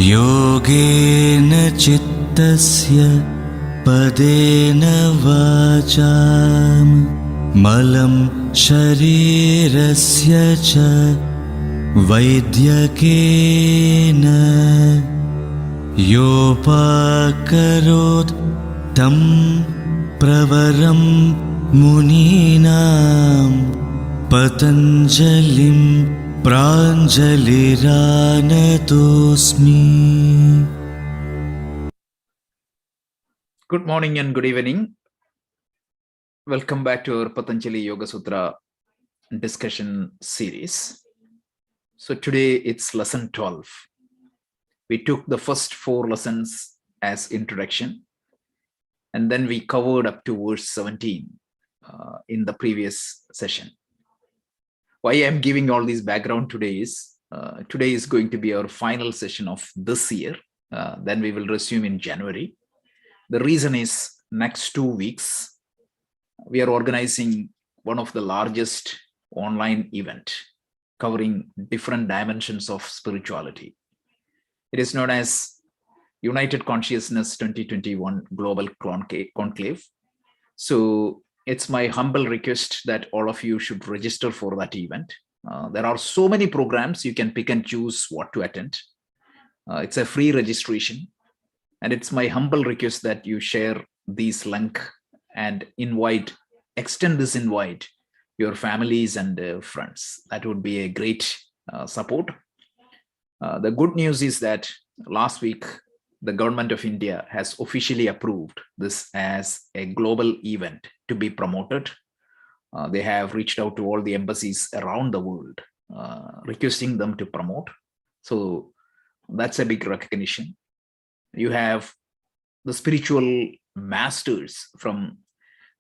योगेन चित्तस्य पदेन वाचां मलं शरीरस्य च वैद्यकेन योपाकरोत् तं प्रवरं मुनीनां पतञ्जलिं प्राञ्जलिरानतोऽस्मि. Good morning and good evening. Welcome back to our Patanjali Yoga Sutra discussion series. So today it's lesson 12. We took the first 4 lessons as introduction, and then we covered up to verse 17 in the previous session. Why I'm giving all this background today is going to be our final session of this year. Then we will resume in January. The reason is next 2 weeks, we are organizing one of the largest online event covering different dimensions of spirituality. It is known as United Consciousness 2021 Global Conclave. So it's my humble request that all of you should register for that event. There are so many programs, you can pick and choose what to attend. It's a free registration. And it's my humble request that you share this link and extend this invite your families and friends. That would be a great support. The good news is that last week, the government of India has officially approved this as a global event to be promoted. They have reached out to all the embassies around the world, requesting them to promote. So that's a big recognition. You have the spiritual masters from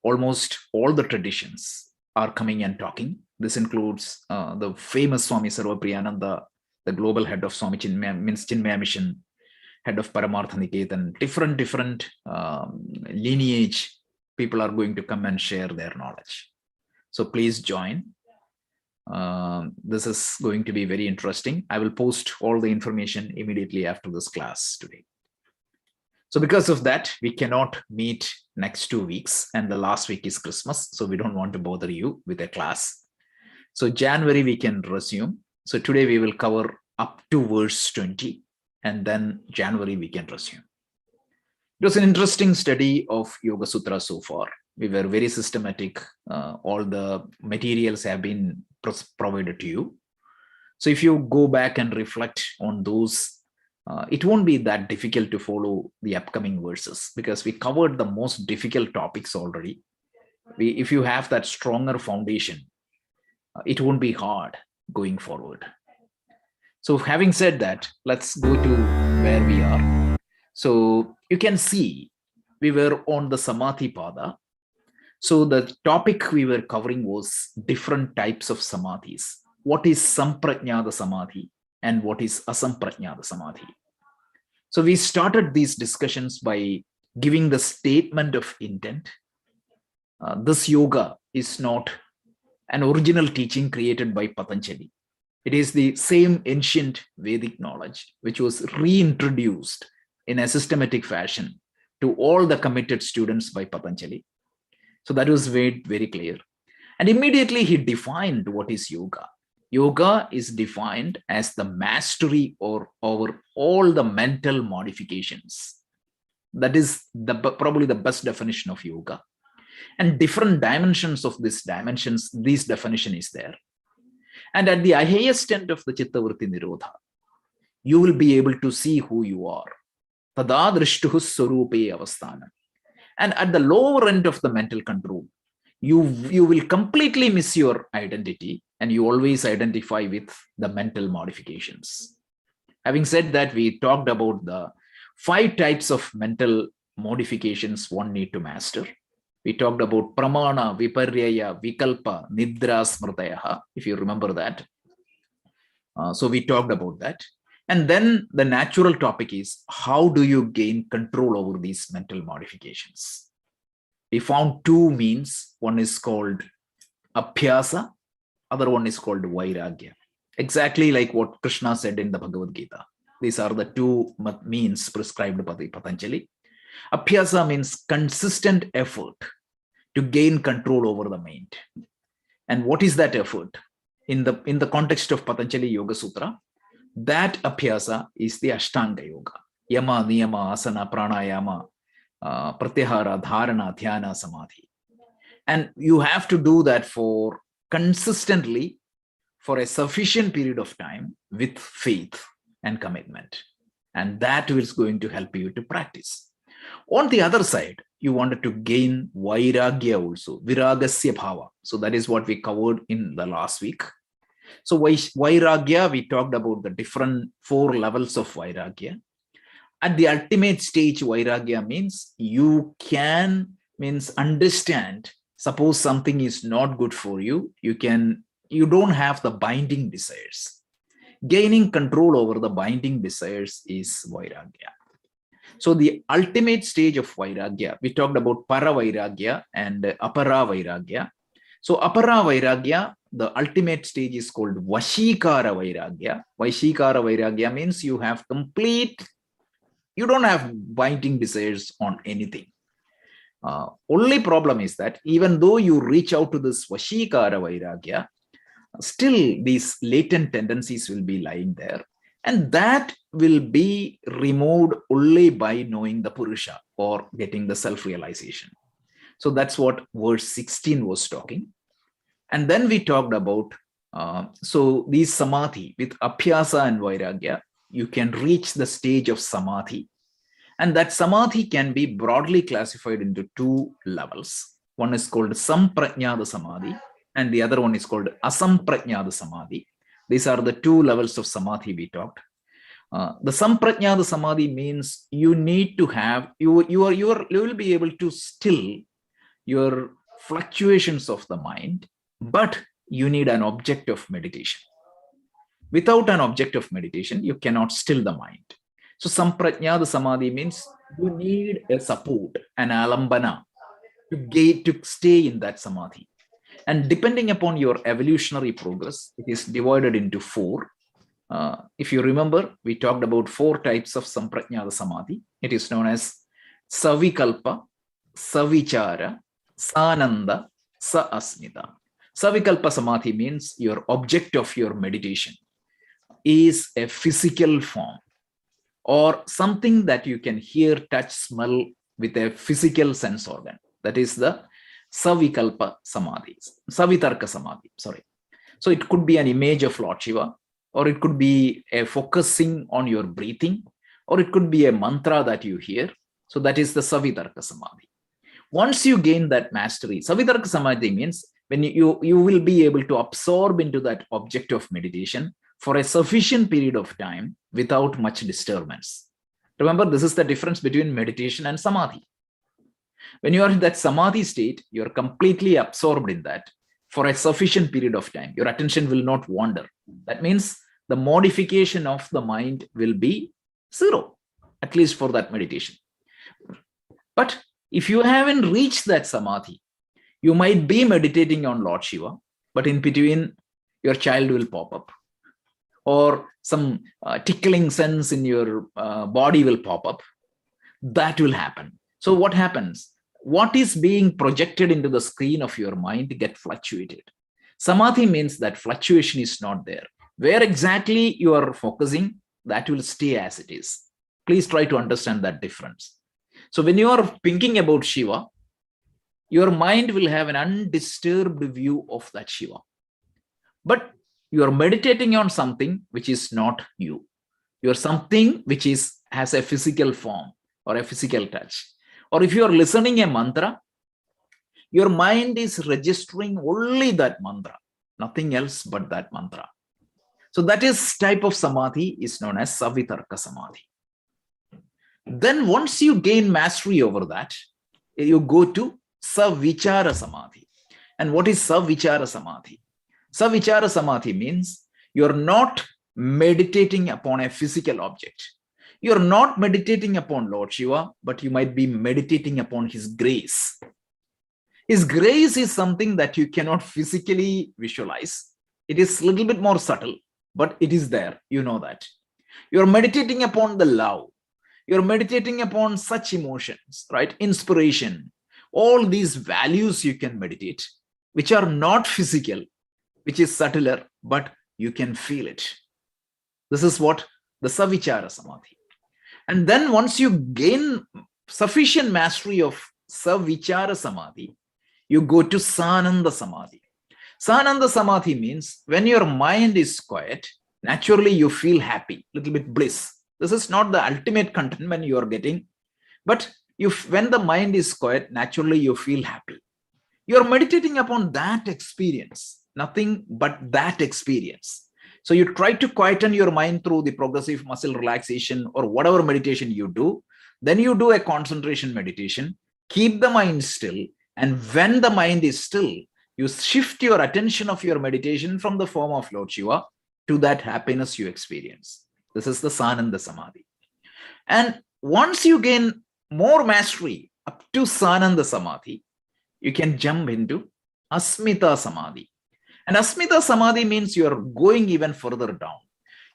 almost all the traditions are coming and talking. This includes the famous Swami Sarvapriyananda, the global head of Swami Chinmaya Mission, head of Paramartha Niketan, different lineage people are going to come and share their knowledge. So please join. This is going to be very interesting. I will post all the information immediately after this class today. So because of that, we cannot meet next 2 weeks, and the last week is Christmas, so we don't want to bother you with a class. So January we can resume. So today we will cover up to verse 20, and then January we can resume. It was an interesting study of Yoga Sutra so far. We were very systematic. All the materials have been provided to you. So if you go back and reflect on those, it won't be that difficult to follow the upcoming verses because we covered the most difficult topics already. If you have that stronger foundation, it won't be hard going forward. So having said that, let's go to where we are. So you can see we were on the Samathi Pada. So the topic we were covering was different types of Samathis. What is Samprajñāta Samadhi and what is Asamprajñāta Samadhi? So we started these discussions by giving the statement of intent. This yoga is not an original teaching created by Patanjali. It is the same ancient Vedic knowledge which was reintroduced in a systematic fashion to all the committed students by Patanjali. So that was made very clear. And immediately he defined what is yoga. Yoga is defined as the mastery over all the mental modifications. That is probably the best definition of yoga. And different dimensions of this definition is there. And at the highest end of the Chittavritti Nirodha, you will be able to see who you are. Tada drishtuhu swarupe avasthana. And at the lower end of the mental control, you will completely miss your identity and you always identify with the mental modifications. Having said that, we talked about the 5 types of mental modifications one need to master. We talked about pramana, viparyaya, vikalpa, nidra, smrtayaha, if you remember that. So we talked about that. And then the natural topic is, how do you gain control over these mental modifications? We found 2 means. One is called Abhyasa, other one is called Vairagya. Exactly like what Krishna said in the Bhagavad Gita. These are the two means prescribed by the Patanjali. Abhyasa means consistent effort to gain control over the mind. And what is that effort? In the context of Patanjali Yoga Sutra, that abhyasa is the Ashtanga Yoga. Yama, Niyama, Asana, Pranayama, Pratyahara, Dharana, Dhyana, Samadhi. And you have to do that for consistently for a sufficient period of time with faith and commitment. And that is going to help you to practice. On the other side, you wanted to gain vairagya also, viragasya bhava. So that is what we covered in the last week. So vairagya, we talked about the different 4 levels of vairagya. At the ultimate stage, vairagya means you can understand. Suppose something is not good for you, you don't have the binding desires. Gaining control over the binding desires is vairagya. So the ultimate stage of vairagya, we talked about para vairagya and apara vairagya. So apara vairagya, the ultimate stage is called vashikara vairagya. Vashikara vairagya means you don't have binding desires on anything. Only problem is that even though you reach out to this vashikara vairagya, still these latent tendencies will be lying there. And that will be removed only by knowing the Purusha or getting the self-realization. So that's what verse 16 was talking. And then we talked about, so these Samadhi with Abhyasa and Vairagya, you can reach the stage of Samadhi. And that Samadhi can be broadly classified into 2 levels. One is called Samprajnada Samadhi and the other one is called Asamprajnada Samadhi. These are the 2 levels of Samadhi we talked. The Samprajnada Samadhi means you need to have, you will be able to still your fluctuations of the mind, but you need an object of meditation. Without an object of meditation, you cannot still the mind. So Samprajnada Samadhi means you need a support, an alambana to stay in that Samadhi. And depending upon your evolutionary progress, it is divided into 4. If you remember, we talked about 4 types of Samprajnada Samadhi. It is known as Savikalpa, Savichara, Sananda, Sa Asmita. Savikalpa Samadhi means your object of your meditation is a physical form or something that you can hear, touch, smell with a physical sense organ. That is the Savikalpa Samadhi, Savitarka Samadhi, sorry. So it could be an image of Lord Shiva, or it could be a focusing on your breathing, or it could be a mantra that you hear. So that is the Savitarka Samadhi. Once you gain that mastery, Savitarka Samadhi means when you will be able to absorb into that object of meditation for a sufficient period of time without much disturbance. Remember, this is the difference between meditation and Samadhi. When you are in that Samadhi state, you're completely absorbed in that for a sufficient period of time. Your attention will not wander. That means the modification of the mind will be 0, at least for that meditation. But if you haven't reached that Samadhi, you might be meditating on Lord Shiva, but in between your child will pop up, or some tickling sense in your body will pop up. That will happen. So what happens? What is being projected into the screen of your mind get fluctuated. Samadhi means that fluctuation is not there. Where exactly you are focusing, that will stay as it is. Please try to understand that difference. So when you are thinking about Shiva, your mind will have an undisturbed view of that Shiva. But you are meditating on something which is not you. You are something which has a physical form or a physical touch. Or if you are listening a mantra, your mind is registering only that mantra, nothing else but that mantra. So that is type of Samadhi is known as Savitarka Samadhi. Then once you gain mastery over that, you go to Savvichara Samadhi. And what is Savvichara Samadhi? Savvichara Samadhi means you're not meditating upon a physical object. You're not meditating upon Lord Shiva, but you might be meditating upon his grace. His grace is something that you cannot physically visualize. It is a little bit more subtle, but it is there. You know that. You're meditating upon the love. You're meditating upon such emotions, right? Inspiration. All these values you can meditate, which are not physical, which is subtler, but you can feel it. This is what the Savvichara Samadhi. And then once you gain sufficient mastery of Savvichara Samadhi, you go to Sananda Samadhi. Sananda Samadhi means when your mind is quiet, naturally you feel happy, little bit bliss. This is not the ultimate contentment you are getting, but when the mind is quiet, naturally you feel happy. You are meditating upon that experience, nothing but that experience. So you try to quieten your mind through the progressive muscle relaxation or whatever meditation you do. Then you do a concentration meditation, keep the mind still. And when the mind is still, you shift your attention of your meditation from the form of Lord Shiva to that happiness you experience. This is the Sananda Samadhi. And once you gain more mastery up to Sananda Samadhi, you can jump into Asmita Samadhi. And Asmita Samadhi means you are going even further down.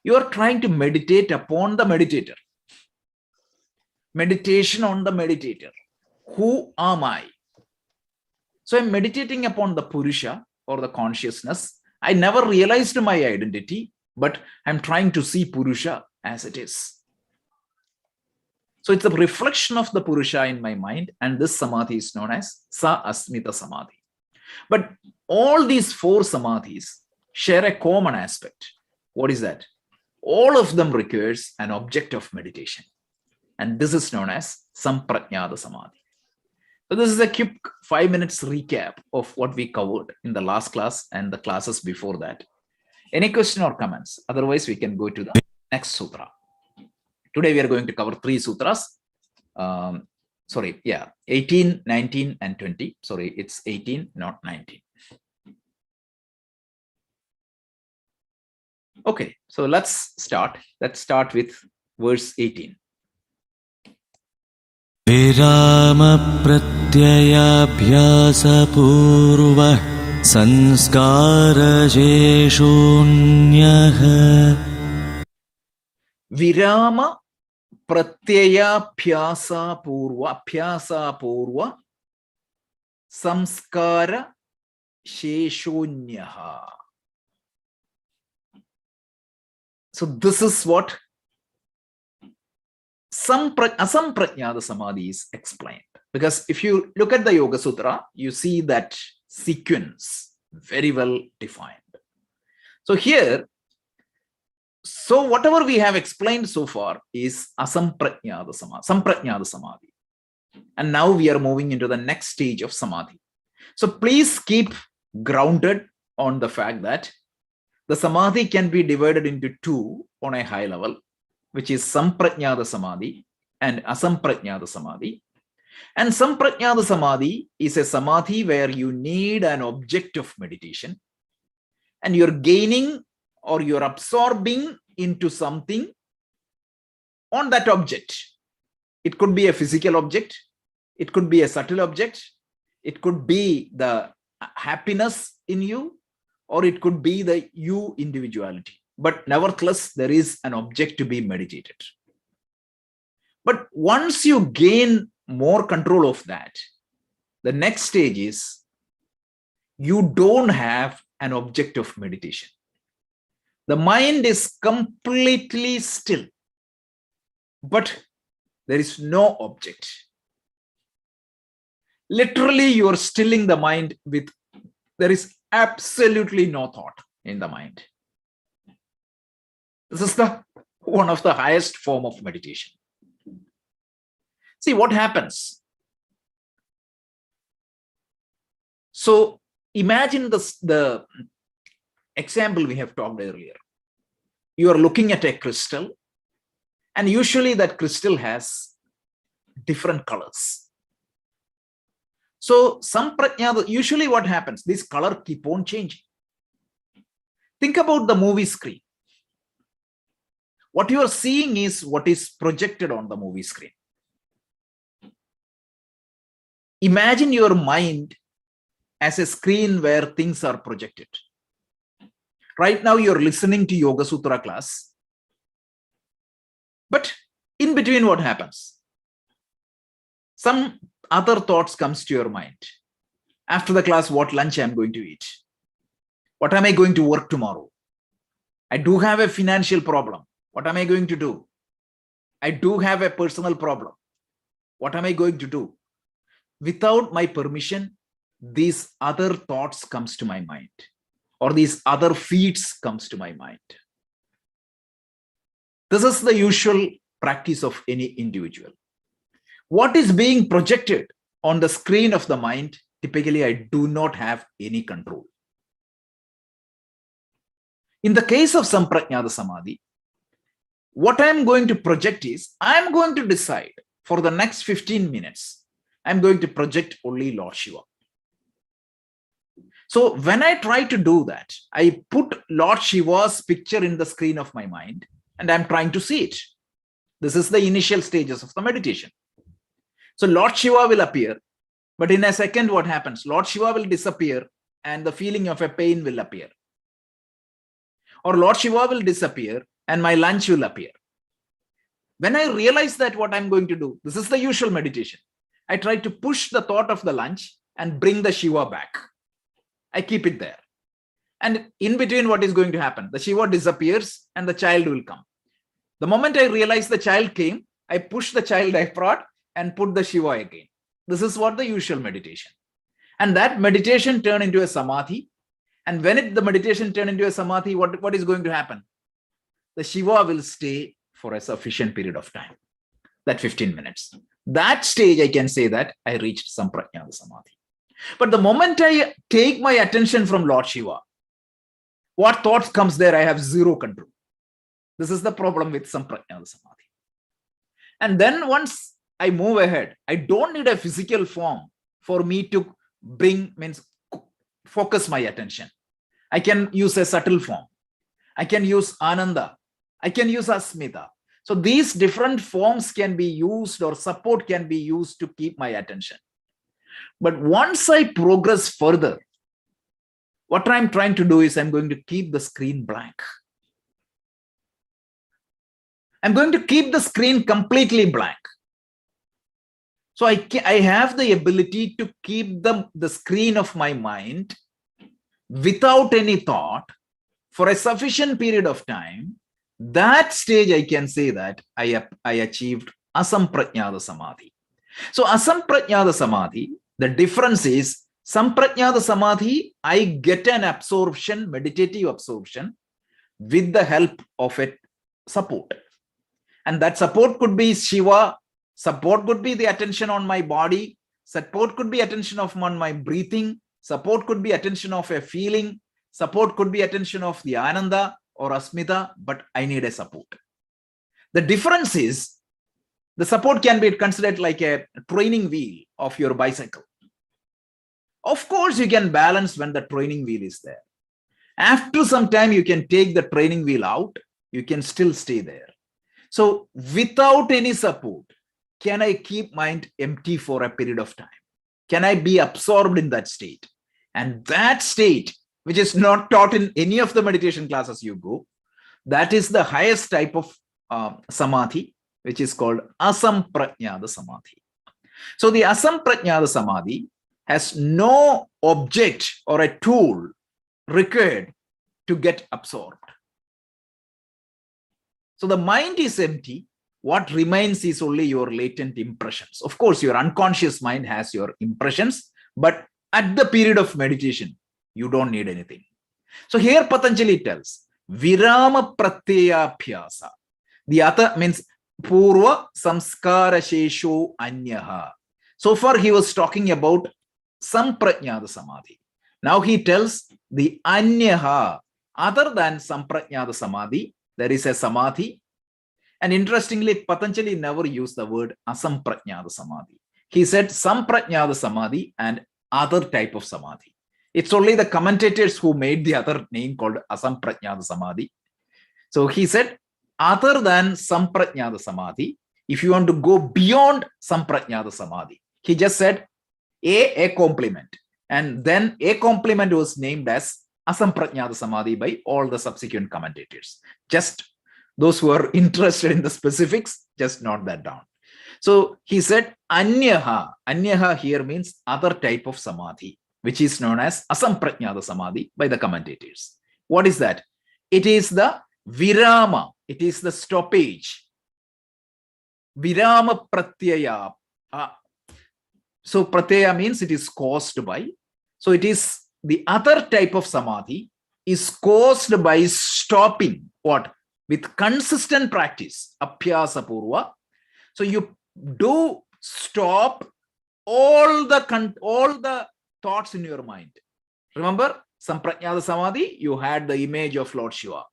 You are trying to meditate upon the meditator. Meditation on the meditator. Who am I? So I'm meditating upon the Purusha or the consciousness. I never realized my identity, but I'm trying to see Purusha as it is. So it's a reflection of the Purusha in my mind, and this Samadhi is known as Sa Asmita Samadhi. But all these four Samadhis share a common aspect. What is that? All of them requires an object of meditation. And this is known as Samprajnata Samadhi. So this is a quick 5 minutes recap of what we covered in the last class and the classes before that. Any question or comments? Otherwise, we can go to the next sutra. Today, we are going to cover 3 sutras. 18, 19, and 20. Sorry, it's 18, not 19. Okay, so let's start. Let's start with verse 18. Virama pratyayabhyasapurvah sanskara jeshunyah. Virama pratyayabhyasa purva samskara sheshunyaha. So this is what Asamprajnata Samadhi is explained. Because if you look at the Yoga Sutra, you see that sequence very well defined. So here, whatever we have explained so far is Asamprajnata Samadhi. And now we are moving into the next stage of Samadhi. So please keep grounded on the fact that the Samadhi can be divided into 2 on a high level, which is Samprajnata Samadhi and Asamprajnata Samadhi. And Samprajnata Samadhi is a Samadhi where you need an object of meditation and you're gaining or you're absorbing into something on that object. It could be a physical object. It could be a subtle object. It could be the happiness in you, or it could be the you individuality. But nevertheless, there is an object to be meditated. But once you gain more control of that, the next stage is you don't have an object of meditation. The mind is completely still, but there is no object. Literally, you are stilling the mind with, there is absolutely no thought in the mind. This is one of the highest form of meditation. See what happens. So imagine the example we have talked earlier. You are looking at a crystal, and usually that crystal has different colors. So usually what happens, this color keep on changing. Think about the movie screen. What you are seeing is what is projected on the movie screen. Imagine your mind as a screen where things are projected. Right now, you're listening to Yoga Sutra class. But in between, what happens? Some other thoughts comes to your mind. After the class, what lunch I'm going to eat? What am I going to work tomorrow? I do have a financial problem. What am I going to do? I do have a personal problem. What am I going to do? Without my permission, these other thoughts comes to my mind, or these other feeds comes to my mind. This is the usual practice of any individual. What is being projected on the screen of the mind, typically I do not have any control. In the case of Samprajñāta Samadhi, what I'm going to project is, I'm going to decide for the next 15 minutes, I'm going to project only Lord Shiva. So when I try to do that, I put Lord Shiva's picture in the screen of my mind and I'm trying to see it. This is the initial stages of the meditation. So Lord Shiva will appear, but in a second, what happens? Lord Shiva will disappear and the feeling of a pain will appear. Or Lord Shiva will disappear and my lunch will appear. When I realize that what I'm going to do, this is the usual meditation. I try to push the thought of the lunch and bring the Shiva back. I keep it there. And in between, what is going to happen? The Shiva disappears and the child will come. The moment I realize the child came, I push the child I brought and put the Shiva again. This is what the usual meditation. And that meditation turn into a Samadhi. And when the meditation turn into a Samadhi, what is going to happen? The Shiva will stay for a sufficient period of time, that 15 minutes. That stage, I can say that I reached Samprajñāta Samadhi. But the moment I take my attention from Lord Shiva, what thoughts comes there, I have zero control. This is the problem with Samprajñāta Samadhi. And then once I move ahead, I don't need a physical form for me to focus my attention. I can use a subtle form. I can use Ananda. I can use Asmita. So these different forms can be used, or support can be used to keep my attention. But once I progress further, what I'm trying to do is I'm going to keep the screen blank. I'm going to keep the screen completely blank. So I have the ability to keep the screen of my mind without any thought for a sufficient period of time. That stage, I can say that I achieved Asamprajñāta Samadhi. So Asamprajñāta Samadhi, the difference is Samprajñāta Samadhi, I get an absorption, meditative absorption, with the help of a support. And that support could be Shiva, support could be the attention on my body, support could be attention on my breathing, support could be attention of a feeling, support could be attention of the Ananda or Asmita, but I need a support. The difference is the support can be considered like a training wheel of your bicycle. Of course, you can balance when the training wheel is there. After some time, you can take the training wheel out, you can still stay there. So without any support, can I keep mind empty for a period of time? Can I be absorbed in that state? And that state, which is not taught in any of the meditation classes you go, that is the highest type of Samadhi, which is called Asamprajñāta Samadhi. So the Asamprajñāta Samadhi has no object or a tool required to get absorbed. So the mind is empty. What remains is only your latent impressions. Of course, your unconscious mind has your impressions, but at the period of meditation, you don't need anything. So here Patanjali tells, Virama Pratyayabhyasa. The other means Purva Samskara Shesho Anyaha. So far he was talking about Samprajñāta Samadhi. Now he tells the Anyaha, other than Samprajñāta Samadhi, there is a Samadhi. And interestingly, Patanjali never used the word Asamprajñāta Samadhi. He said Samprajñāta Samadhi and other type of Samadhi. It's only the commentators who made the other name called Asamprajñāta Samadhi. So he said, other than Samprajñāta Samadhi, if you want to go beyond Samprajñāta Samadhi, he just said a complement. And then a complement was named as Asamprajñāta Samadhi by all the subsequent commentators. Just Those who are interested in the specifics, just note that down. So he said, Anyaha. Anyaha here means other type of Samadhi, which is known as Asamprajnata Samadhi by the commentators. What is that? It is the Virama. It is the stoppage. Virama Pratyaya. So Pratyaya means it is caused by. So it is the other type of Samadhi is caused by stopping. What? With consistent practice. Abhyasa Purva. So you do stop all the thoughts in your mind. Remember, Samprajnata Samadhi, you had the image of Lord Shiva.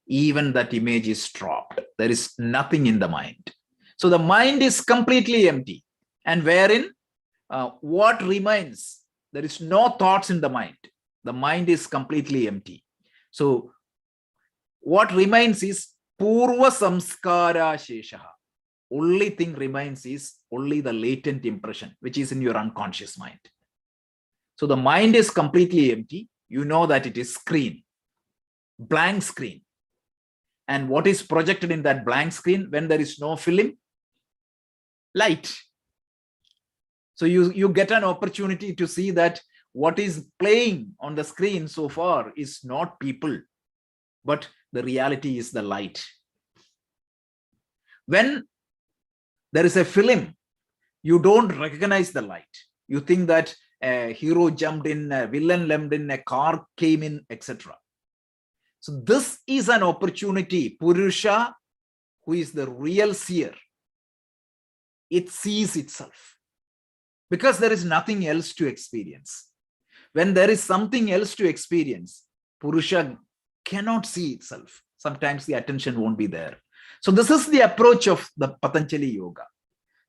Even that image is dropped. There is nothing in the mind. So the mind is completely empty. And wherein, what remains? There is no thoughts in the mind. The mind is completely empty. So what remains is Purva Samskara Sheshaha. Only thing remains is only the latent impression, which is in your unconscious mind. So the mind is completely empty. You know that it is screen, blank screen. And what is projected in that blank screen when there is no film? Light. So you get an opportunity to see that what is playing on the screen so far is not people, but the reality is the light. When there is a film, you don't recognize the light. You think that a hero jumped in, a villain jumped in, a car came in, etc. So this is an opportunity. Purusha, who is the real seer, it sees itself. Because there is nothing else to experience. When there is something else to experience, Purusha cannot see itself. Sometimes the attention won't be there. So this is the approach of the Patanjali Yoga.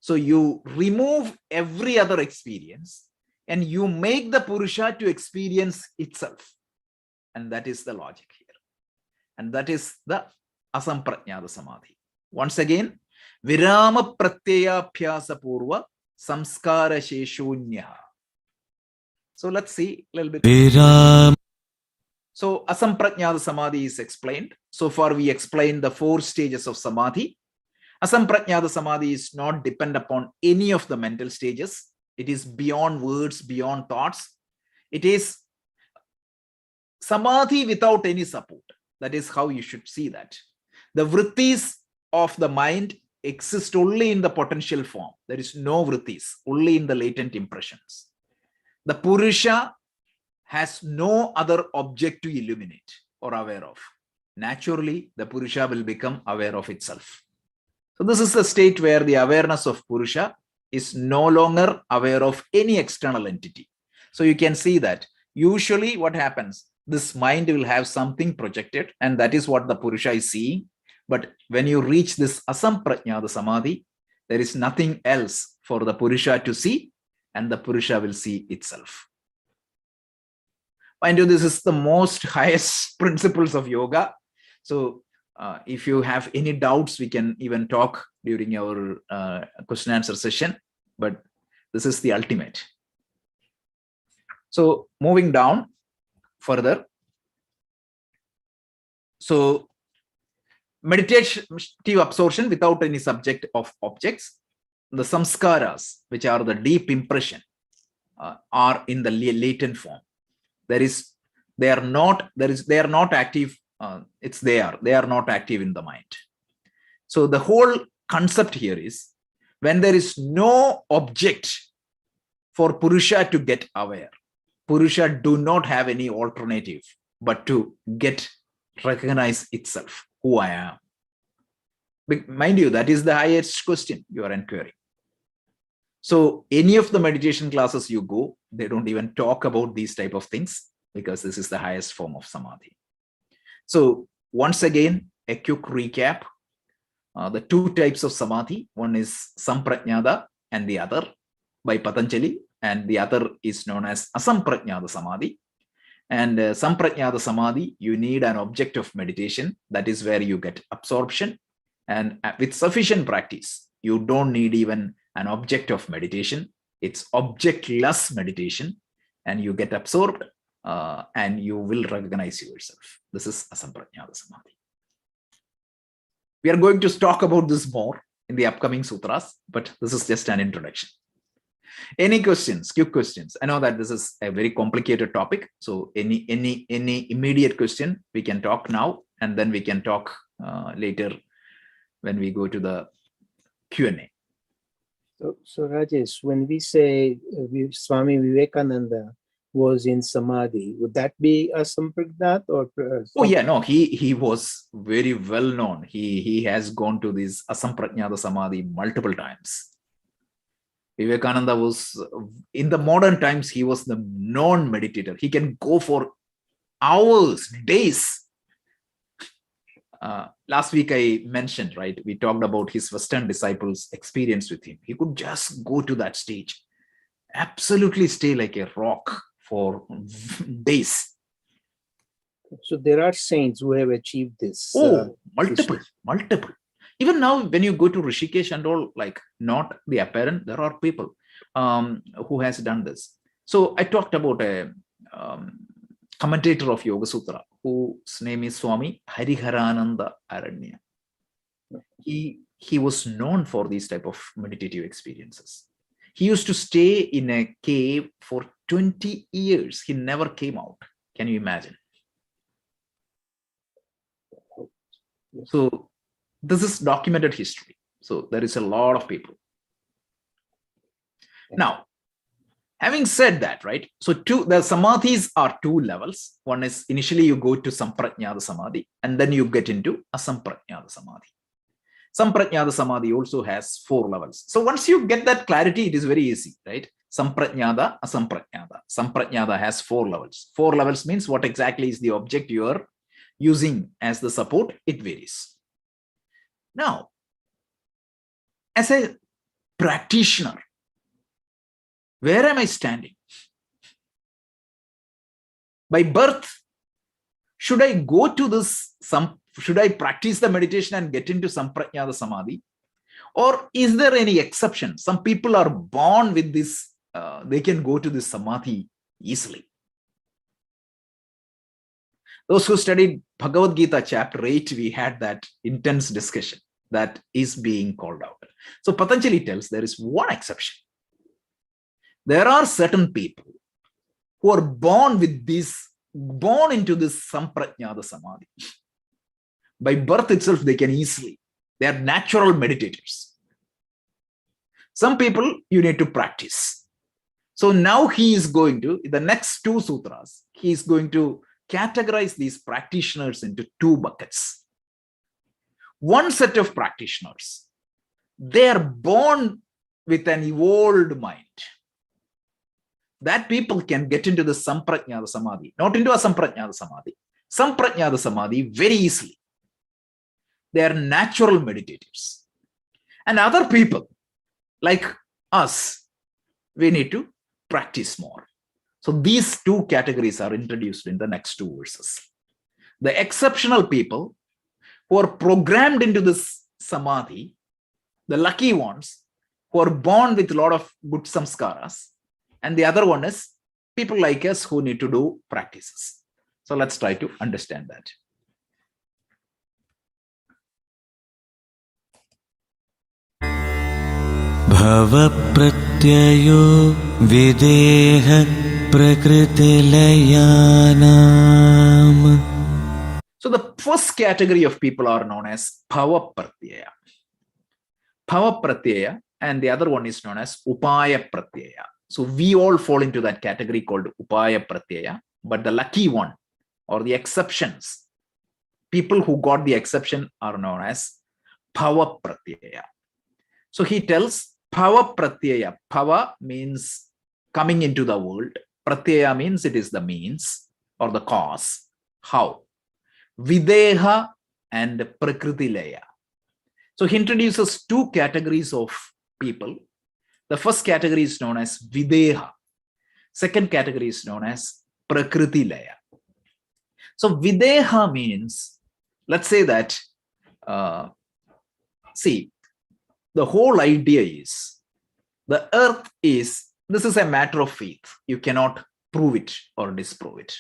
So you remove every other experience and you make the Purusha to experience itself. And that is the logic here. And that is the Asamprajnata Samadhi. Once again, Virama Pratyaya Bhyasa Purva Samskara Sheshunya. So let's see a little bit. Viram. So Asamprajnata Samadhi is explained. So far we explained the 4 stages of Samadhi. Asamprajnata Samadhi is not dependent upon any of the mental stages. It is beyond words, beyond thoughts. It is Samadhi without any support. That is how you should see that. The vrittis of the mind exist only in the potential form. There is no vrittis, only in the latent impressions. The Purusha has no other object to illuminate or aware of. Naturally, the Purusha will become aware of itself. So this is the state where the awareness of Purusha is no longer aware of any external entity. So you can see that usually what happens, this mind will have something projected, and that is what the Purusha is seeing. But when you reach this Asamprajnata Samadhi, there is nothing else for the Purusha to see, and the Purusha will see itself. Mind you, this is the most highest principles of yoga. So if you have any doubts, we can even talk during our question answer session, but this is the ultimate. So moving down further. So meditative absorption without any subject of objects. The samskaras, which are the deep impression, are in the latent form. They are not active. They are not active in the mind. So the whole concept here is when there is no object for Purusha to get aware, Purusha do not have any alternative but to recognize itself, who I am. But mind you, that is the highest question you are inquiring. So any of the meditation classes you go, they don't even talk about these type of things because this is the highest form of Samadhi. So once again, a quick recap. The 2 types of Samadhi, one is Samprajnata and the other by Patanjali, and the other is known as Asamprajnata Samadhi. And Samprajnata Samadhi, you need an object of meditation. That is where you get absorption. And with sufficient practice, you don't need even an object of meditation. It's objectless meditation, and you get absorbed and you will recognize yourself. This is Asamprajnata Samadhi. We are going to talk about this more in the upcoming sutras, but this is just an introduction. Any questions, quick questions? I know that this is a very complicated topic. So any immediate question, we can talk now, and then we can talk later when we go to the Q&A. So Rajesh, when we say Swami Vivekananda was in Samadhi, would that be Asampragnat or? Oh yeah, no, he was very well known. He has gone to this Asamprajnata Samadhi multiple times. Vivekananda was, in the modern times, he was the non-meditator. He can go for hours, days. Last week I mentioned, right? We talked about his Western disciples' experience with him. He could just go to that stage, absolutely stay like a rock for days. So there are saints who have achieved this. Multiple. Even now, when you go to Rishikesh and all, like not the apparent, there are people who has done this. So I talked about a commentator of Yoga Sutra, whose name is Swami Hariharananda Aranya. He was known for these type of meditative experiences. He used to stay in a cave for 20 years. He never came out. Can you imagine? So this is documented history. So there is a lot of people. Now, having said that, right? So the samadhis are two levels. One is initially you go to Samprajnata Samadhi, and then you get into Asamprajnata Samadhi. Samprajnata Samadhi also has 4 levels. So once you get that clarity, it is very easy, right? Samprajnata, Asamprajnata. Samprajnata has 4 levels. 4 levels means what exactly is the object you are using as the support, it varies. Now, as a practitioner, where am I standing? By birth, should I go to this, should I practice the meditation and get into Samprajnata Samadhi? Or is there any exception? Some people are born with this, they can go to this Samadhi easily. Those who studied Bhagavad Gita chapter 8, we had that intense discussion that is being called out. So Patanjali tells there is one exception. There are certain people who are born into this Samprajnata Samadhi. By birth itself, they can easily. They are natural meditators. Some people you need to practice. So now he is going to, in the next 2 sutras, he is going to categorize these practitioners into 2 buckets. One set of practitioners, they are born with an evolved mind. That people can get into the Samprajnata Samadhi, not into a Samprajnata Samadhi. Samprajnata Samadhi very easily. They are natural meditators. And other people, like us, we need to practice more. So these 2 categories are introduced in the next 2 verses. The exceptional people who are programmed into this Samadhi, the lucky ones who are born with a lot of good samskaras, and the other one is people like us who need to do practices. So let's try to understand that. Bhava pratyayo videha prakritilayanam. So the first category of people are known as Bhava Pratyaya. Bhava Pratyaya, and the other one is known as Upaya Pratyaya. So we all fall into that category called Upaya Pratyaya, but the lucky one or the exceptions, people who got the exception are known as Bhava Pratyaya. So he tells Bhava Pratyaya. Bhava means coming into the world. Pratyaya means it is the means or the cause. How? Videha and Prakritilaya. So he introduces 2 categories of people. The first category is known as Videha. Second category is known as Prakritilaya. So Videha means, let's say that, see, the whole idea is, the earth is, this is a matter of faith. You cannot prove it or disprove it.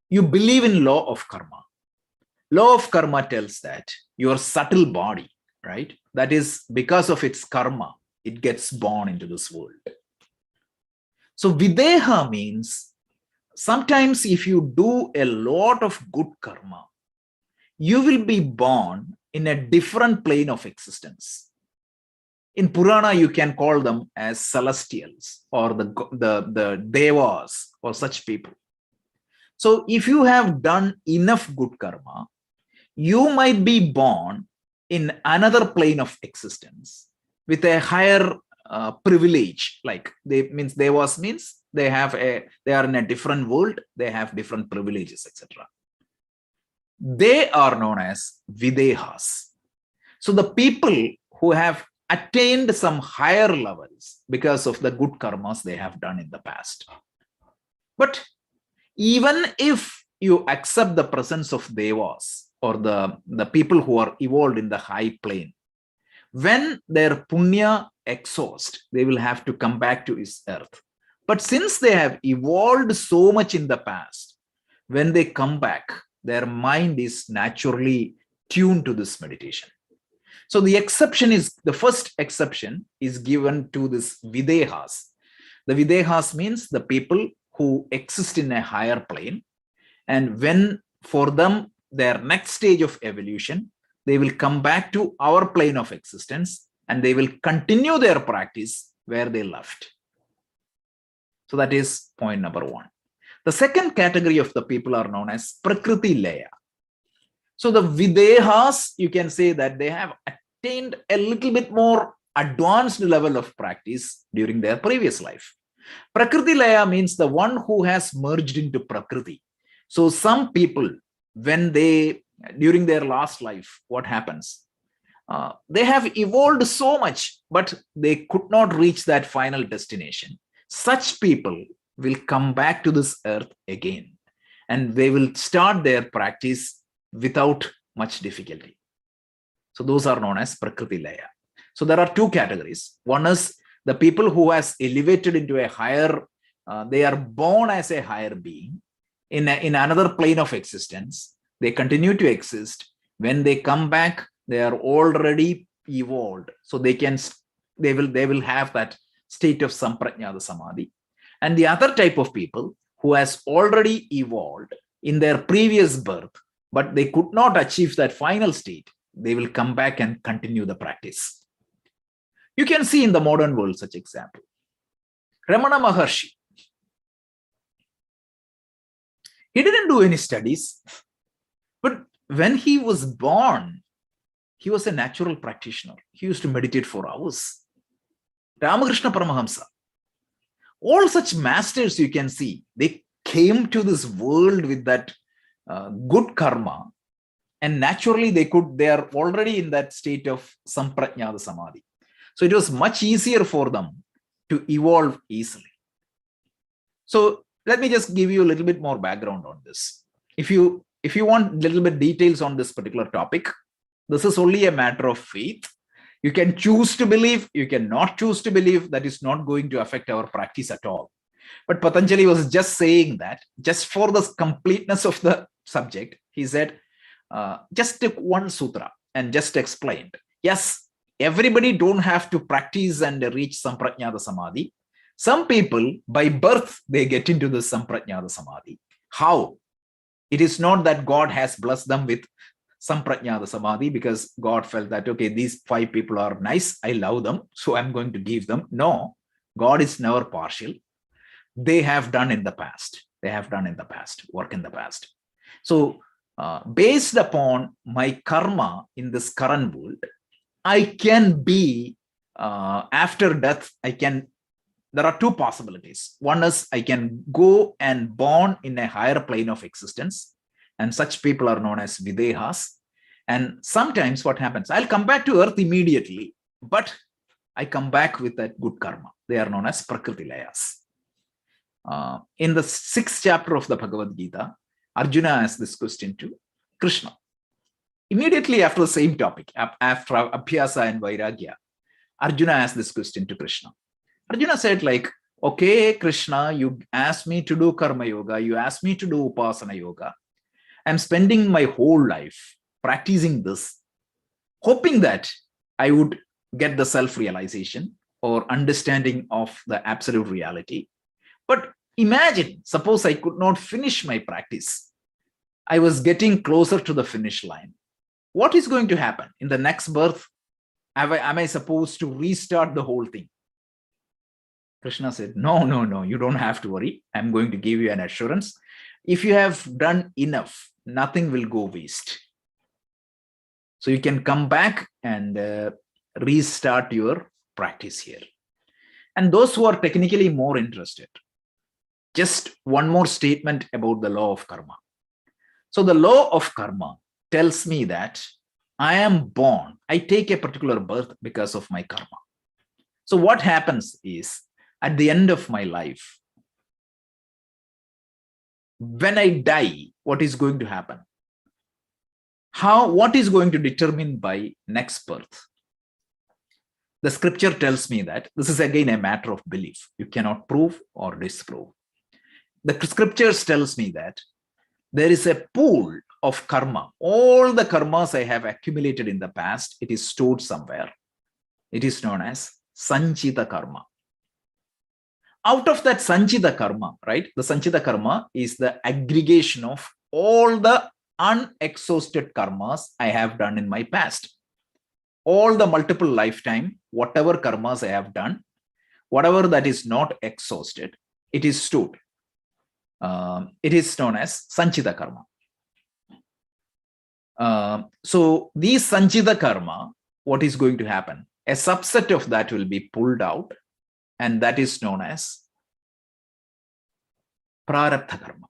You believe in law of karma. Law of karma tells that your subtle body, right? That is because of its karma, it gets born into this world. So videha means sometimes if you do a lot of good karma, you will be born in a different plane of existence. In Purana, you can call them as celestials or the devas or such people. So if you have done enough good karma, you might be born in another plane of existence with a higher privilege. Like devas means they are in a different world, they have different privileges, etc. They are known as videhas. So the people who have attained some higher levels because of the good karmas they have done in the past. But even if you accept the presence of devas or the people who are evolved in the high plane, when their punya exhausts, they will have to come back to this earth. But since they have evolved so much in the past, when they come back, their mind is naturally tuned to this meditation. So the first exception is given to this videhas. The videhas means the people who exist in a higher plane. And when for them, their next stage of evolution, they will come back to our plane of existence and they will continue their practice where they left. So that is point number one. The second category of the people are known as Prakriti Laya. So the videhas, you can say that they have attained a little bit more advanced level of practice during their previous life. Prakriti Laya means the one who has merged into Prakriti. So some people, during their last life, what happens? They have evolved so much, but they could not reach that final destination. Such people will come back to this earth again, and they will start their practice without much difficulty. So those are known as Prakriti Laya. So there are two categories. One is the people who has elevated into a higher, they are born as a higher being in another plane of existence. They continue to exist. When they come back, they are already evolved. So they will have that state of Samprajnata Samadhi. And the other type of people who has already evolved in their previous birth, but they could not achieve that final state, they will come back and continue the practice. You can see in the modern world such example. Ramana Maharshi, he didn't do any studies, but when he was born, he was a natural practitioner. He used to meditate for hours. Ramakrishna Paramahamsa, all such masters you can see, they came to this world with that good karma, and naturally they are already in that state of Samprajnata Samadhi. So it was much easier for them to evolve easily. So let me just give you a little bit more background on this. If you want a little bit details on this particular topic, this is only a matter of faith. You can choose to believe, you can not choose to believe. That is not going to affect our practice at all. But Patanjali was just saying that, just for the completeness of the subject, he said, just took one sutra and just explained. Yes, everybody don't have to practice and reach Samprajnata Samadhi. Some people, by birth, they get into the Samprajnata Samadhi. How? It is not that God has blessed them with Samprajnata Samadhi because God felt that, okay, these 5 people are nice, I love them, so I'm going to give them. No, God is never partial. They have done in the past. They have done in the past, work in the past. So based upon my karma in this current world, I can be, after death, there are 2 possibilities. One is I can go and born in a higher plane of existence, and such people are known as videhas. And sometimes what happens, I'll come back to earth immediately, but I come back with that good karma. They are known as Prakriti Layas. In the 6th chapter of the Bhagavad Gita, Arjuna asked this question to Krishna. Immediately after the same topic, after Abhyasa and Vairagya, Arjuna asked this question to Krishna. Arjuna said like, okay, Krishna, you asked me to do Karma Yoga, you asked me to do Upasana Yoga. I'm spending my whole life practicing this, hoping that I would get the self-realization or understanding of the absolute reality. But imagine, suppose I could not finish my practice. I was getting closer to the finish line. What is going to happen in the next birth? Am I supposed to restart the whole thing? Krishna said, no, you don't have to worry. I'm going to give you an assurance. If you have done enough, nothing will go waste. So you can come back and restart your practice here. And those who are technically more interested, just one more statement about the law of karma. So the law of karma tells me that I am born. I take a particular birth because of my karma. So what happens is, at the end of my life, when I die, what is going to happen? What is going to determine by next birth? The scripture tells me that this is again a matter of belief. You cannot prove or disprove. The scriptures tells me that there is a pool of karma. All the karmas I have accumulated in the past, it is stored somewhere. It is known as Sanchita karma. Out of that Sanchita karma, right? The Sanchita karma is the aggregation of all the unexhausted karmas I have done in my past. All the multiple lifetime, whatever karmas I have done, whatever that is not exhausted, it is stored. It is known as Sanchita karma. So these Sanchita karma, what is going to happen? A subset of that will be pulled out, and that is known as prarabdha karma.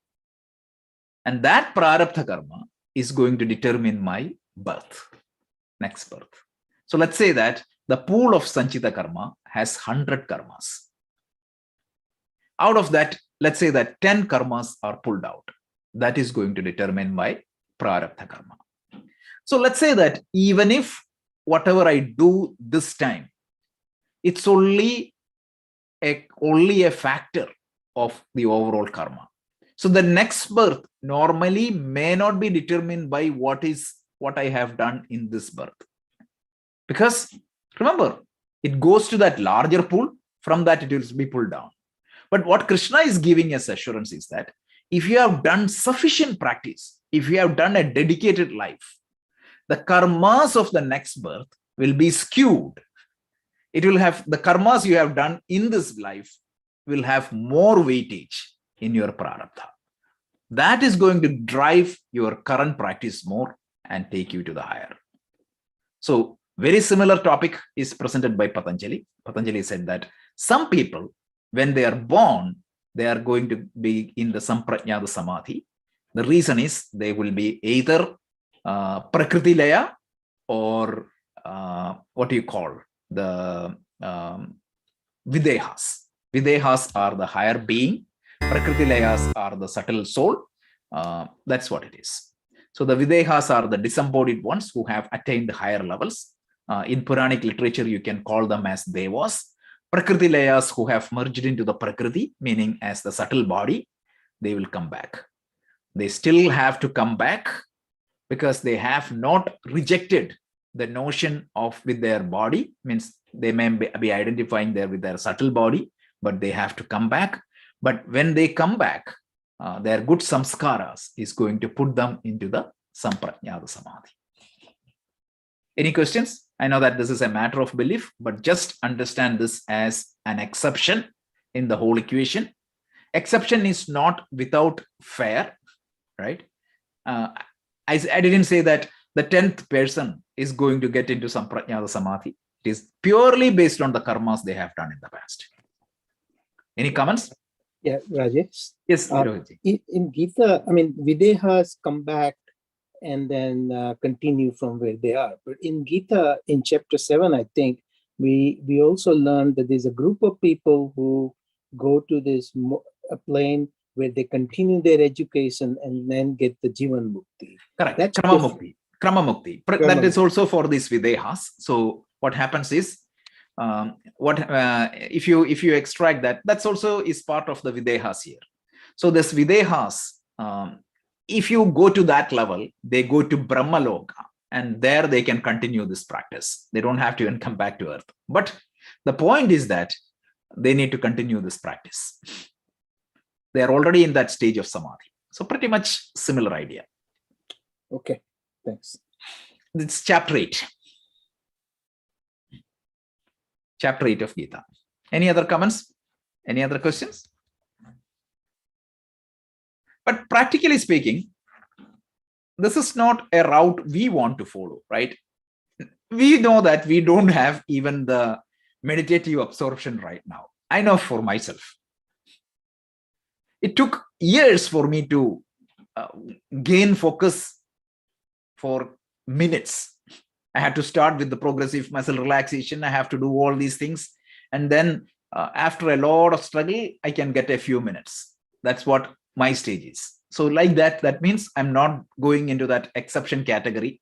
And that prarabdha karma is going to determine my birth, next birth. So let's say that the pool of Sanchita karma has 100 karmas. Out of that, let's say that 10 karmas are pulled out. That is going to determine my prarabdha karma. So let's say that even if whatever I do this time, it's only a factor of the overall karma. So the next birth normally may not be determined by what I have done in this birth. Because remember, it goes to that larger pool, from that it will be pulled down. But what Krishna is giving us assurance is that if you have done sufficient practice, if you have done a dedicated life, the karmas of the next birth will be skewed. It will have the karmas you have done in this life will have more weightage in your prarabdha. That is going to drive your current practice more and take you to the higher. So very similar topic is presented by Patanjali. Patanjali said that some people, when they are born, they are going to be in the Samprajnata Samadhi. The reason is they will be either Prakriti Laya or what do you call the Videhas. Videhas are the higher being. Prakriti Layas are the subtle soul. That's what it is. So the Videhas are the disembodied ones who have attained the higher levels. In Puranic literature, you can call them as Devas. Prakriti Layas who have merged into the Prakriti, meaning as the subtle body, they will come back. They still have to come back because they have not rejected the notion of with their body, means they may be identifying there with their subtle body, but they have to come back. But when they come back, their good samskaras is going to put them into the Samprajnata Samadhi. Any questions? I know that this is a matter of belief, but just understand this as an exception in the whole equation. Exception is not without fair, right? I didn't say that the 10th person is going to get into Samprajnata Samadhi. It is purely based on the karmas they have done in the past. Any comments? Yeah, Rajesh. Yes, in Gita, I mean, Videhas come back and then continue from where they are. But in Gita, in chapter 7, I think, we also learned that there's a group of people who go to this plane where they continue their education and then get the Jivan Mukti. Correct. That's Krama Mukti. That is also for these Videhas. So what happens is, if you extract that, that's also is part of the Videhas here. So this Videhas, if you go to that level, they go to Brahmaloka, and there they can continue this practice. They don't have to even come back to earth. But the point is that they need to continue this practice. They are already in that stage of Samadhi. So pretty much similar idea. Okay, thanks. It's chapter 8. Chapter 8 of Gita. Any other comments? Any other questions? But practically speaking, this is not a route we want to follow, right? We know that we don't have even the meditative absorption right now. I know for myself. It took years for me to gain focus for minutes. I had to start with the progressive muscle relaxation. I have to do all these things. And then after a lot of struggle, I can get a few minutes. That's what my stage is. So like that means I'm not going into that exception category.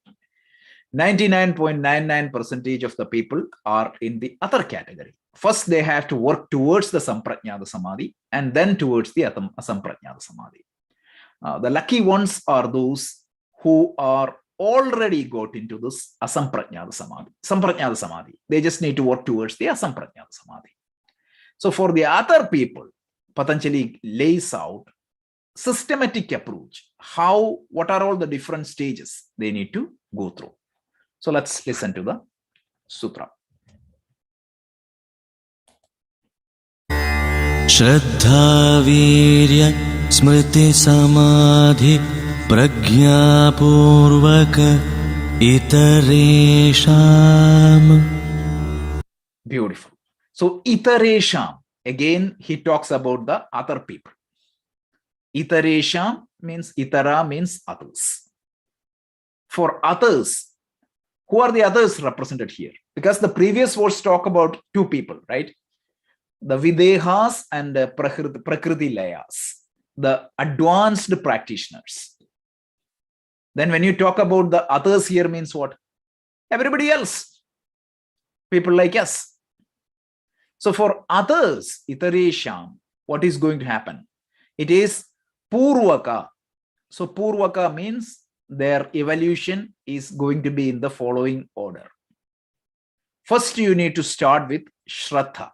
99.99% of the people are in the other category. First, they have to work towards the Samprajnata Samadhi and then towards the Asamprajnata Samadhi. The lucky ones are those who are already got into this Asamprajnata Samadhi, Samprajnata Samadhi. They just need to work towards the Asamprajnata Samadhi. So for the other people, Patanjali lays out systematic approach. What are all the different stages they need to go through? So let's listen to the sutra. Shraddha Virya Smriti Samadhi Prajna Purvaka Itaresham. Beautiful. So Itaresham, again he talks about the other people. Itaresham means, Itara means others. For others, who are the others represented here? Because the previous words talk about two people, right? The Videhas and the Prakriti Layas, the advanced practitioners. Then when you talk about the others here means what? Everybody else. People like us. So for others, Itaresham, what is going to happen? It is Purvaka. So Purvaka means their evolution is going to be in the following order. First, you need to start with Shraddha.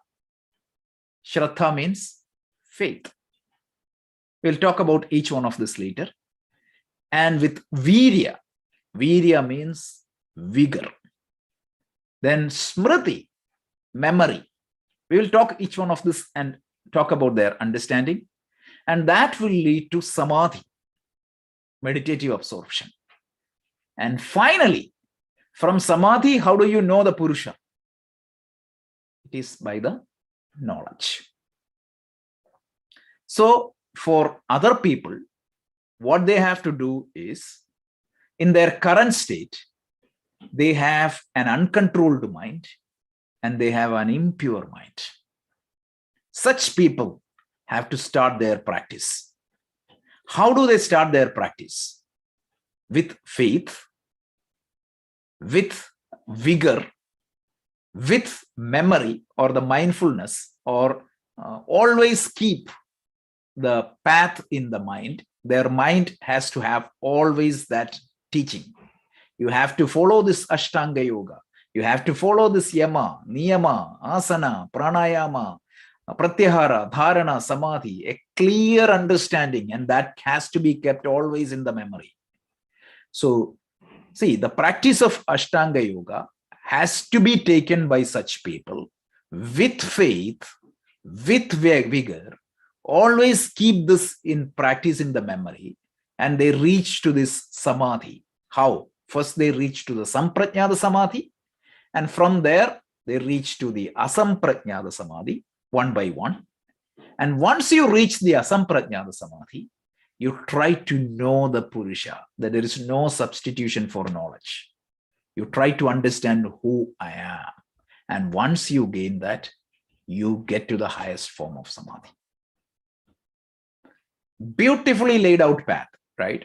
Shraddha means faith. We'll talk about each one of this later. And with Virya, Virya means vigor. Then Smriti, memory. We will talk each one of this and talk about their understanding. And that will lead to Samadhi, meditative absorption. And finally, from Samadhi, how do you know the Purusha? It is by the knowledge. So for other people, what they have to do is, in their current state, they have an uncontrolled mind and they have an impure mind. Such people have to start their practice. How do they start their practice? With faith, with vigor, with memory or the mindfulness, or always keep the path in the mind. Their mind has to have always that teaching. You have to follow this Ashtanga Yoga. You have to follow this Yama, Niyama, Asana, Pranayama, Pratyahara, Dharana, Samadhi, a clear understanding, and that has to be kept always in the memory. So, see, the practice of Ashtanga Yoga has to be taken by such people with faith, with vigor, always keep this in practice in the memory, and they reach to this Samadhi. How? First, they reach to the Samprajnata Samadhi, and from there, they reach to the Asamprajnata Samadhi, one by one. And once you reach the Asamprajnata Samadhi, you try to know the Purusha, that there is no substitution for knowledge. You try to understand who I am. And once you gain that, you get to the highest form of Samadhi. Beautifully laid out path, right?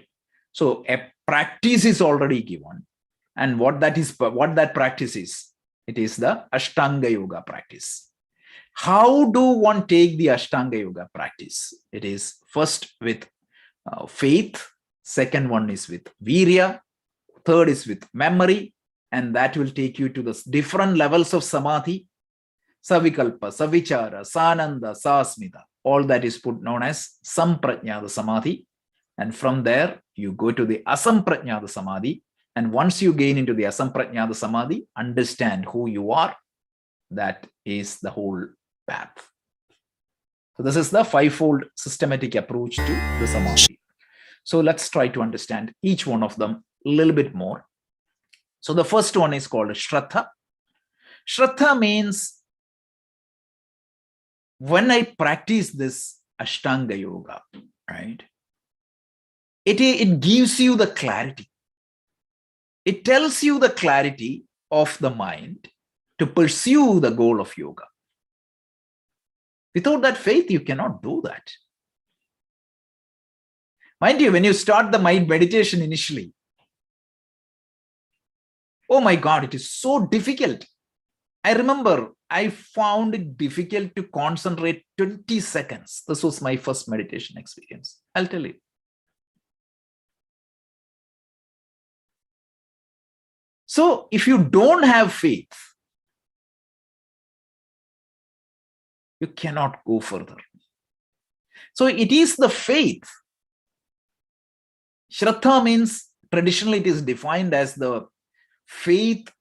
So a practice is already given. And what that practice is, it is the Ashtanga Yoga practice. How do one take the Ashtanga Yoga practice? It is first with faith, Second one is with Virya. Third is with memory. And that will take you to the different levels of Samadhi. Savikalpa, Savvichara, Sananda, Asmita. All that is put known as Samprajnata Samadhi. And from there, you go to the Asamprajnata Samadhi. And once you gain into the Asamprajnata Samadhi, understand who you are. That is the whole path. So this is the fivefold systematic approach to the Samadhi. So let's try to understand each one of them a little bit more. So the first one is called Shraddha. Shraddha means when I practice this Ashtanga Yoga, right? It gives you the clarity. It tells you the clarity of the mind to pursue the goal of yoga. Without that faith, you cannot do that. Mind you, when you start the mind meditation initially, oh my God, it is so difficult. I remember I found it difficult to concentrate 20 seconds. This was my first meditation experience. I'll tell you. So if you don't have faith, you cannot go further. So it is the faith. Shraddha means, traditionally it is defined as the faith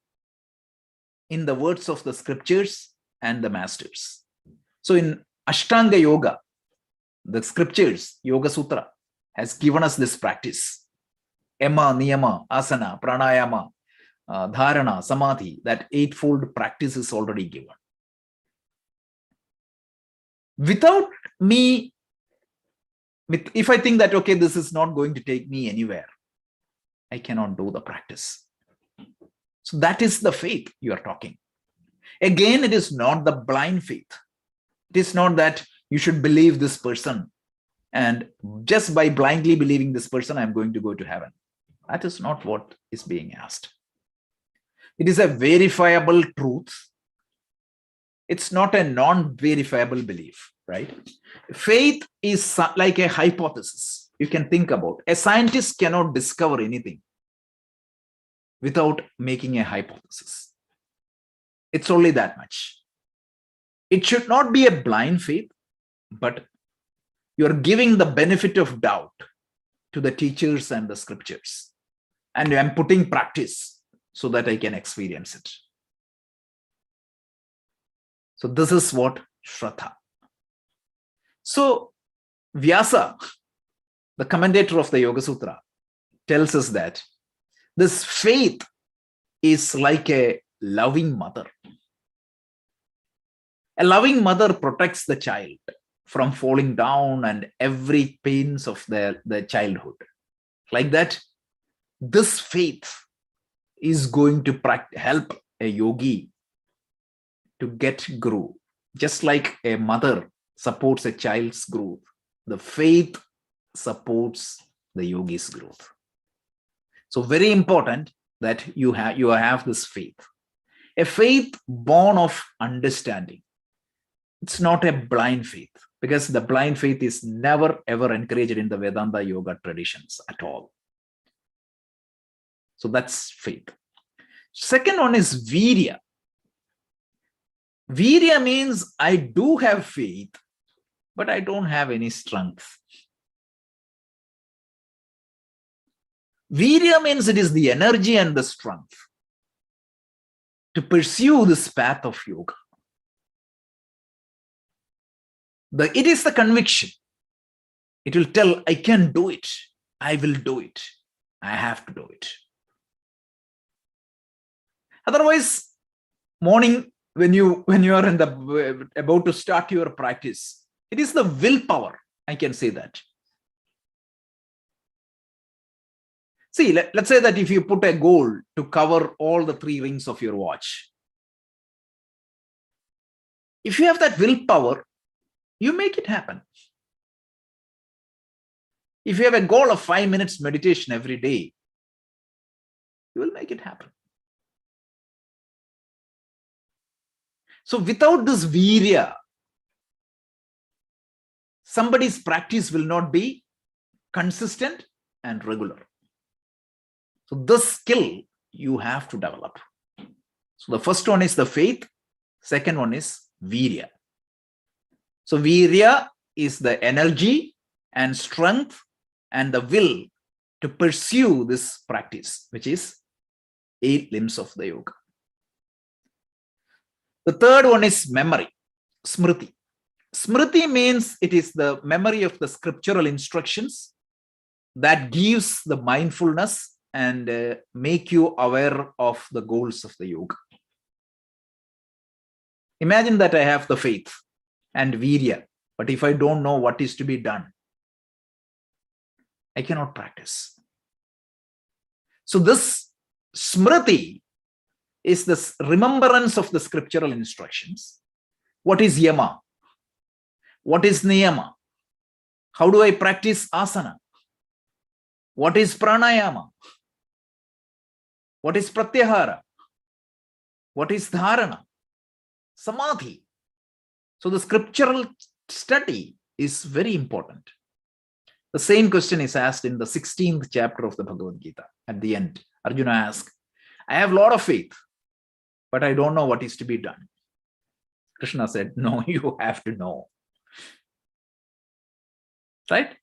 in the words of the scriptures and the masters. So in Ashtanga Yoga, the scriptures, Yoga Sutra, has given us this practice. Yama, Niyama, Asana, Pranayama, Dharana, Samadhi, that eightfold practice is already given. Without me, if I think that, okay, this is not going to take me anywhere, I cannot do the practice. So that is the faith you are talking. Again, it is not the blind faith. It is not that you should believe this person and just by blindly believing this person, I'm going to go to heaven. That is not what is being asked. It is a verifiable truth. It's not a non-verifiable belief, right? Faith is like a hypothesis you can think about. A scientist cannot discover anything without making a hypothesis. It's only that much. It should not be a blind faith, but you're giving the benefit of doubt to the teachers and the scriptures. And I'm putting practice so that I can experience it. So this is what Shraddha. So Vyasa, the commentator of the Yoga Sutra, tells us that this faith is like a loving mother. A loving mother protects the child from falling down and every pains of their childhood. Like that, this faith is going to help a yogi to get grow. Just like a mother supports a child's growth, the faith supports the yogi's growth. So very important that you have this faith. A faith born of understanding. It's not a blind faith, because the blind faith is never ever encouraged in the Vedanta yoga traditions at all. So that's faith. Second one is Virya. Virya means I do have faith, but I don't have any strength. Virya means it is the energy and the strength to pursue this path of yoga. It is the conviction. It will tell, I can do it. I will do it. I have to do it. Otherwise, morning when you are about to start your practice, it is the willpower. I can say that. See, let's say that if you put a goal to cover all the 3 rings of your watch, if you have that willpower, you make it happen. If you have a goal of 5 minutes meditation every day, you will make it happen. So without this Virya, somebody's practice will not be consistent and regular. So this skill you have to develop. So the first one is the faith. Second one is Virya. So Virya is the energy and strength and the will to pursue this practice, which is 8 limbs of the yoga. The third one is memory, Smriti. Smriti means it is the memory of the scriptural instructions that gives the mindfulness and make you aware of the goals of the yoga. Imagine that I have the faith and Virya, but if I don't know what is to be done, I cannot practice. So this Smriti is the remembrance of the scriptural instructions. What is Yama? What is Niyama? How do I practice asana? What is pranayama? What is pratyahara? What is dharana? Samadhi. So the scriptural study is very important. The same question is asked in the 16th chapter of the Bhagavad Gita. At the end, Arjuna asks, I have a lot of faith, but I don't know what is to be done. Krishna said, no, you have to know. Right?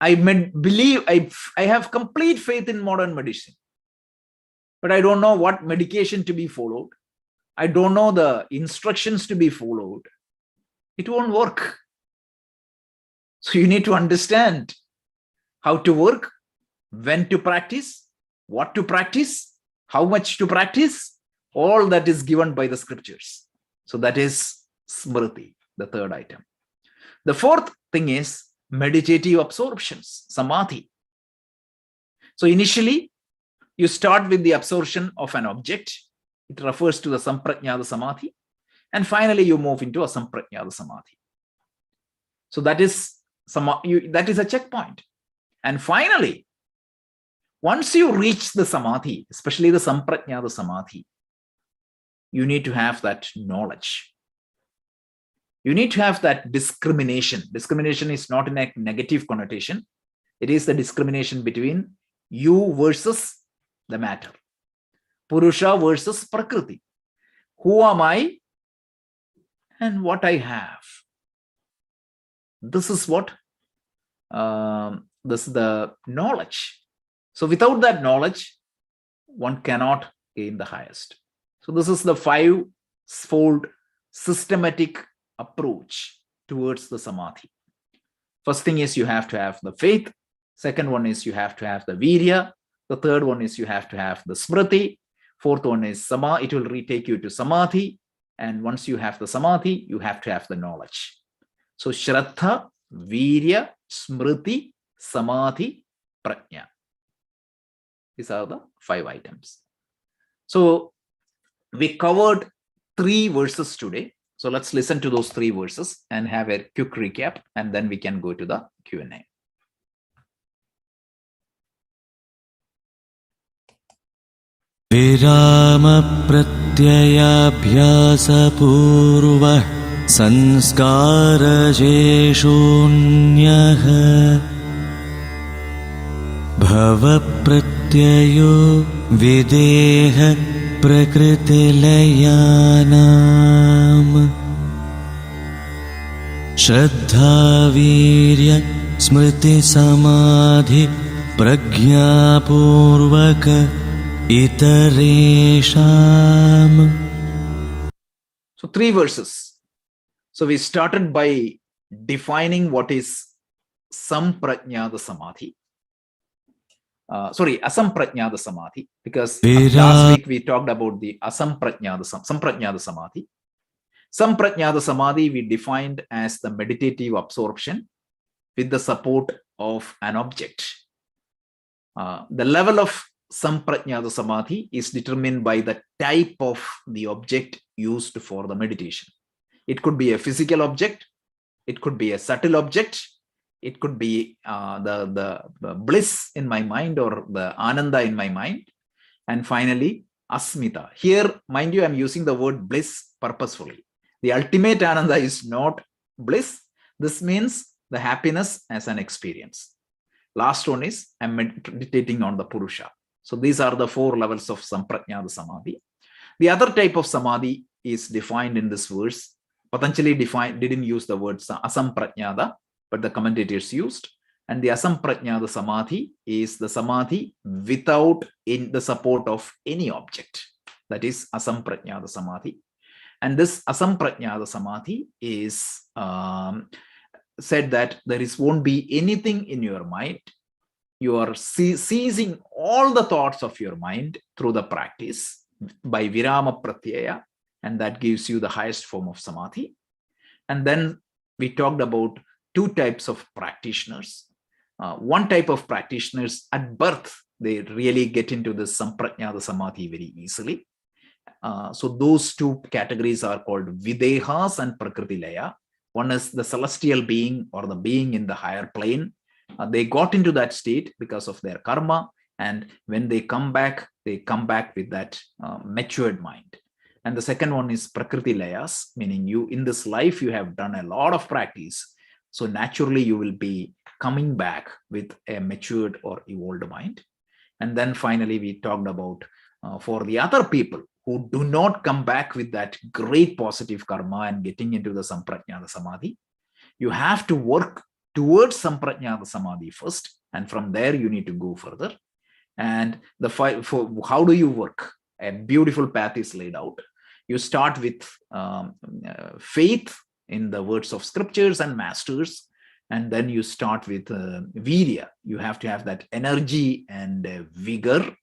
I believe I have complete faith in modern medicine, but I don't know what medication to be followed. I don't know the instructions to be followed. It won't work. So you need to understand how to work, when to practice, what to practice, how much to practice. All that is given by the scriptures. So that is Smriti, the third item. The fourth thing is meditative absorptions, Samathi. So initially, you start with the absorption of an object. It refers to the Samprajñāta Samadhi. And finally, you move into a Samprajñāta Samadhi. So that is a checkpoint. And finally, once you reach the Samadhi, especially the Samprajñāta Samadhi, you need to have that knowledge. You need to have that discrimination. Discrimination is not in a negative connotation. It is the discrimination between you versus the matter. Purusha versus Prakriti. Who am I and what I have? This is what, this is the knowledge. So without that knowledge, one cannot gain the highest. So this is the 5-fold systematic approach towards the Samadhi. First thing is you have to have the faith. Second one is you have to have the Virya. The third one is you have to have the Smriti. Fourth one is Samadhi. It will retake you to Samadhi. And once you have the Samadhi, you have to have the knowledge. So Shraddha, Virya, Smriti, Samadhi, Prajna. These are the 5 items. So we covered 3 verses today. So let's listen to those 3 verses and have a quick recap, and then we can go to the Q&A. Virama pratyayabhyasapurvah sanskarajeshunyah bhava pratyayo videha prakritilayanam Shraddha Virya Smriti Samadhi Pragyapurvaka Itaresham. So 3 verses. So we started by defining what is Samprajñāta Samadhi. Asamprajñāta Samadhi, because last week we talked about the Samprajñāta Samadhi. Samprajñāta Samadhi we defined as the meditative absorption with the support of an object. The level of Samprajñāta Samadhi is determined by the type of the object used for the meditation. It could be a physical object, it could be a subtle object, it could be the bliss in my mind or the ananda in my mind. And finally, Asmita. Here, mind you, I'm using the word bliss purposefully. The ultimate ananda is not bliss. This means the happiness as an experience. Last one is I'm meditating on the Purusha. So these are the 4 levels of Samprajnata Samadhi. The other type of Samadhi is defined in this verse. Patanjali didn't use the word Asamprajnata, but the commentators used. And the Asamprajnata Samadhi is the Samadhi without the support of any object. That is Asamprajnata Samadhi. And this Asamprajnata Samadhi is said that won't be anything in your mind. You are seizing all the thoughts of your mind through the practice by Virama Pratyaya, and that gives you the highest form of Samadhi. And then we talked about 2 types of practitioners. One type of practitioners at birth, they really get into this Samprajnata Samadhi very easily. So those 2 categories are called Videhas and Prakritilaya. One is the celestial being or the being in the higher plane. They got into that state because of their karma. And when they come back with that matured mind. And the second one is Prakritilayas, meaning you in this life, you have done a lot of practice. So naturally, you will be coming back with a matured or evolved mind. And then finally, we talked about for the other people who do not come back with that great positive karma and getting into the Samprajnata Samadhi, you have to work towards Samprajnata Samadhi first. And from there, you need to go further. And how do you work? A beautiful path is laid out. You start with faith in the words of scriptures and masters. And then you start with Virya. You have to have that energy and vigor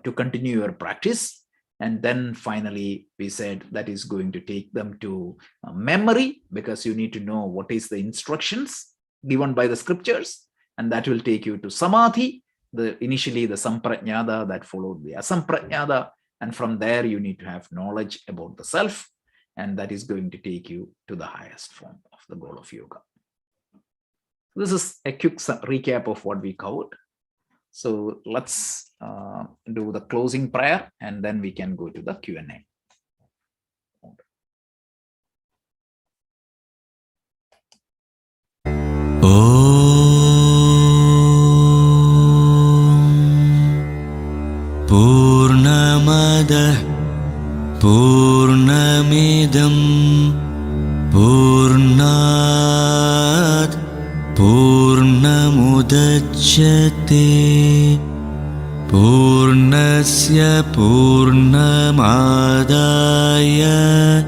to continue your practice. And then finally, we said that is going to take them to memory, because you need to know what is the instructions given by the scriptures. And that will take you to Samadhi, initially the Samprajnata that followed the Asamprajnata. And from there, you need to have knowledge about the self. And that is going to take you to the highest form of the goal of yoga. This is a quick recap of what we covered. So let's do the closing prayer, and then we can go to the Q&A. Purnamada Purnamidam Purnat Purnamudachyate Purnasya Purnamadaya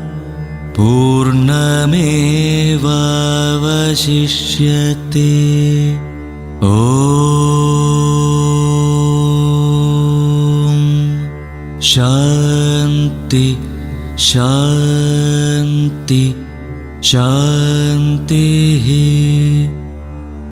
Purnamevavashishyate. Shanti, Shanti, Shanti.